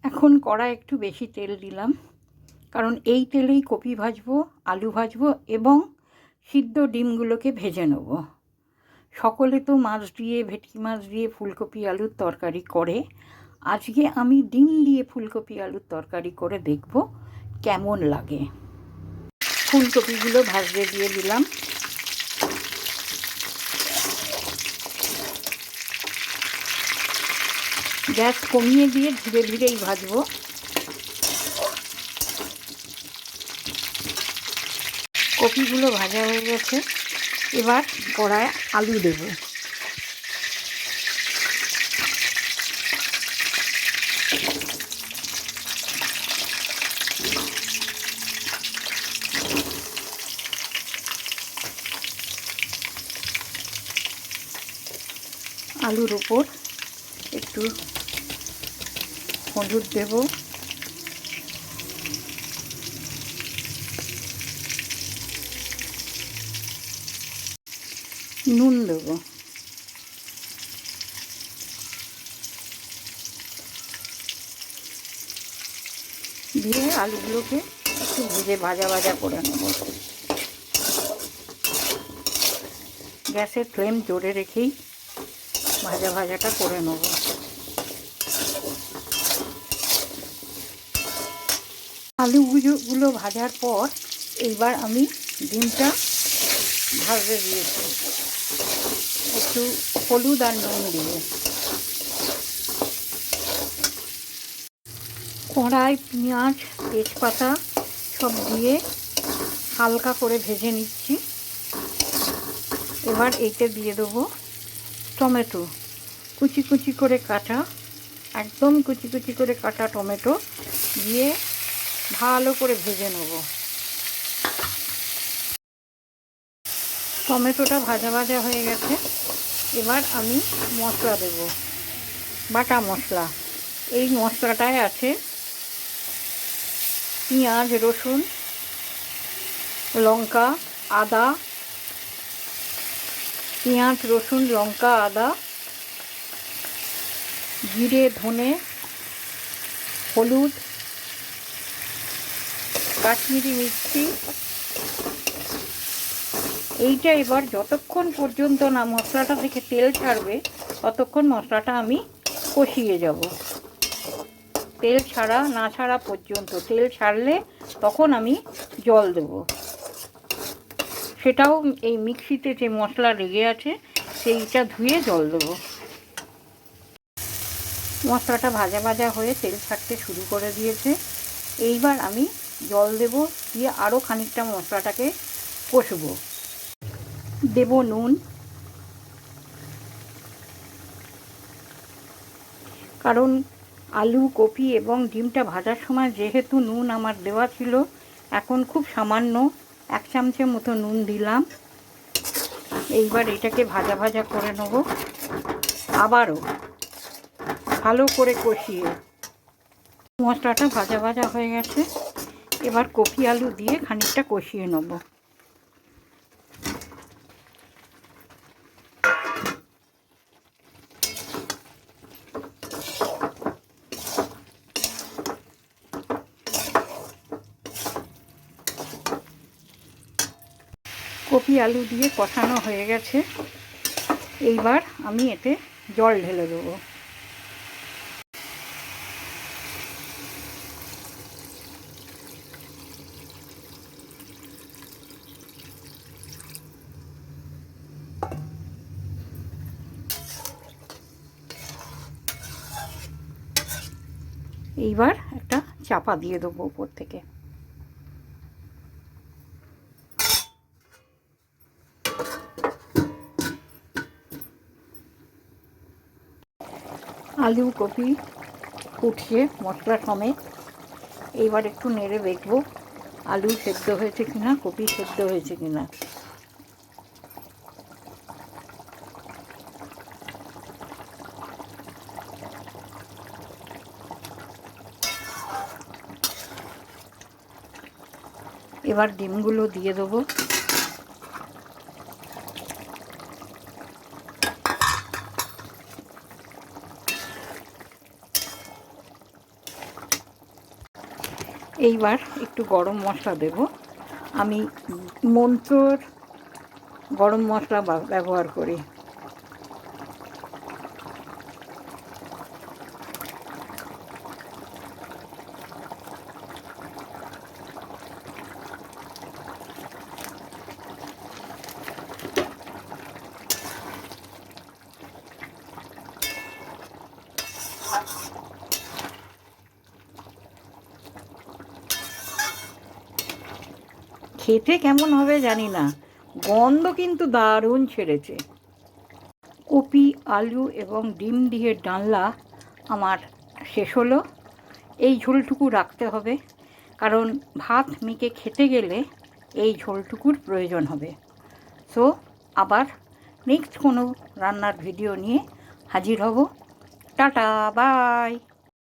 এখন কড়ায় একটু বেশি তেল দিলাম, কারণ এই তেলেই কপি ভাজবো, আলু ভাজবো এবং সিদ্ধ ডিমগুলোকে ভেজে নেব। সকলে তো মাছ দিয়ে, ভেটকি মাছ দিয়ে ফুলকপি আলুর তরকারি করে। আজকে আমি ডিম দিয়ে ফুলকপি আলুর তরকারি করে দেখব কেমন লাগে। ফুলকপিগুলো ভাজতে দিয়ে দিলাম। গ্যাস কমিয়ে দিয়ে ধীরে ধীরেই ভাজবো। কপিগুলো ভাজা হয়ে গেছে, এবার কড়ায় আলু দেব। আলুর উপর একটু হলুদ দেব, নুন দেব, দিয়ে আলুগুলোকে একটু ভেজে ভাজা ভাজা করে নেব। গ্যাসের ফ্লেম জোরে রেখেই ভাজা ভাজাটা করে নেব। আলুগুলো ভাজার পর এইবার আমি ডিমটা ভাজতে দিয়েছি একটু হলুদ আর নুন দিয়ে। কড়াই পেঁয়াজ, তেজপাতা সব দিয়ে হালকা করে ভেজে নিচ্ছি। এবার এইটা দিয়ে দেবো টমেটো, কুচি কুচি করে কাটা, একদম কুচি কুচি করে কাটা টমেটো দিয়ে ভালো করে ভেজে নেব। টমেটোটা ভাজা ভাজা হয়ে গেছে, এবার আমি মশলা দেব, বাটা মশলা। এই মশলাটায় আছে পেঁয়াজ, রসুন, লঙ্কা, আদা, পেঁয়াজ, রসুন, লঙ্কা, আদা, জিরে, ধনে, হলুদ, কাশ্মীরি মিষ্টি। এইটা এবার যতক্ষণ পর্যন্ত না মশলাটা থেকে তেল ছাড়বে ততক্ষণ মশলাটা আমি কষিয়ে যাব। তেল ছাড়া না ছাড়া পর্যন্ত, তেল ছাড়লে তখন আমি জল দেব। সেটাও এই মিক্সিতে যে মশলা লেগে আছে সেইটা ধুয়ে জল দেব। মশলাটা ভাজা ভাজা হয়ে তেল ছাড়তে শুরু করে দিয়েছে। এইবার আমি জল দেব, দিয়ে আরও খানিকটা মশলাটাকে কষবো। দেব নুন, কারণ আলু, কপি এবং ডিমটা ভাজার সময় যেহেতু নুন আমার দেওয়া ছিল, এখন খুব সামান্য 1 চামচের মতো নুন দিলাম। এইবার এটাকে ভাজা ভাজা করে নেব, আবারও ভালো করে কষিয়ে। মশলাটা ভাজা ভাজা হয়ে গেছে, এবার কপি আলু দিয়ে খানিকটা কষিয়ে নেব। কপি আলু দিয়ে কষানো হয়ে গেছে, এইবার আমি এতে জল ঢেলে দেবো। এইবার একটা চাপা দিয়ে দেবো উপর থেকে। আলু, কপি ফুটছে মশলা সমেত। এইবার একটু নেড়ে দেখবো আলু সেদ্ধ হয়েছে কিনা, কপি সেদ্ধ হয়েছে কিনা। এবার ডিমগুলো দিয়ে দেবো। এইবার একটু গরম মশলা দেব। আমি মন্ত্রর গরম মশলা ব্যবহার করি। খেতে কেমন হবে জানি না, গন্ধ কিন্তু দারুণ ছেড়েছে। কপি, আলু এবং ডিম দিয়ে ডালনা আমার শেষ হলো। এই ঝোলটুকু রাখতে হবে, কারণ ভাত মেখে খেতে গেলে এই ঝোলটুকুর প্রয়োজন হবে। সো আবার নেক্সট কোনো রান্নার ভিডিও নিয়ে হাজির হব। Tata, by.